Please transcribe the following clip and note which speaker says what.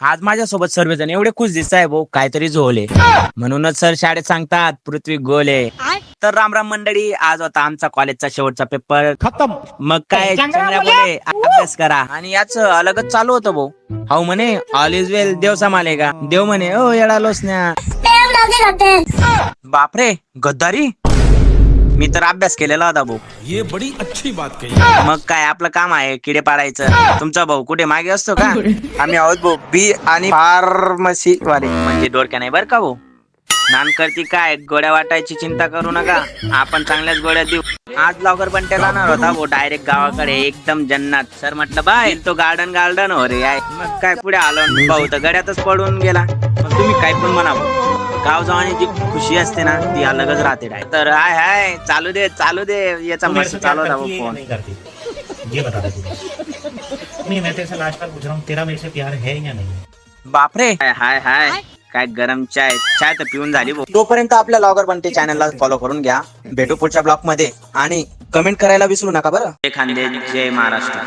Speaker 1: आज माझ्यासोबत सर्वजण एवढे खुश दिसताय भाऊ, काहीतरी झोले. म्हणूनच सर शाळेत सांगतात पृथ्वी गोल आहे. तर राम राम मंडळी, आज होता आमचा कॉलेजचा शेवटचा पेपर खतम. मग काय चंगळ्या बोले, अभ्यास करा. आणि याच अलगच चालू होतं भाऊ. हाऊ म्हणे ऑल इज वेल, देव संभालेगा. देव म्हणे ओ येडा लोसन्या. बापरे गद्दारी. मी तर अभ्यास केलेला होता भाऊ.
Speaker 2: ये बड़ी अच्छी बात कही.
Speaker 1: मग काय आपलं काम आहे किडे पाडायचं. तुमचा भाऊ कुठे मागे असतो का? आम्ही आहोत भाऊ बी आणि फार्मसी वाले, म्हणजे डोरक्या नाही बरं का भाऊ. नानकरती काय गोळ्या वाटायची चिंता करू नका, आपण चांगल्याच गोळ्या देऊ. आज लवकर पण ते जाणार होता भाऊ डायरेक्ट गावाकडे, एकदम जन्नत. सर म्हटलं बाय तो गार्डन हो रे आहे. मग काय पुढे आलो भाऊ तर गड्यातच पडून गेला. मग तुम्ही काय पण म्हणा भाऊ, गाव जावानी जी खुशी असते ना ती अलगच राहते. तर हाय हाय चालू दे याचा मस्त चालू होता भाऊ फोन.
Speaker 3: ये बता दे नहीं, मैं तेरे से लास्ट बार पूछ रहा हूँ, तेरा मेरे से प्यार है या नहीं?
Speaker 1: बापरे हाय हाय काय गरम चाय तर पिऊन झाली भाऊ. तोपर्यंत आपल्या लॉगर बनते चॅनलला फॉलो करून घ्या. भेटू पुढच्या ब्लॉग मध्ये आणि कमेंट करायला विसरू नका बरं. जय खानदेश, जय महाराष्ट्र.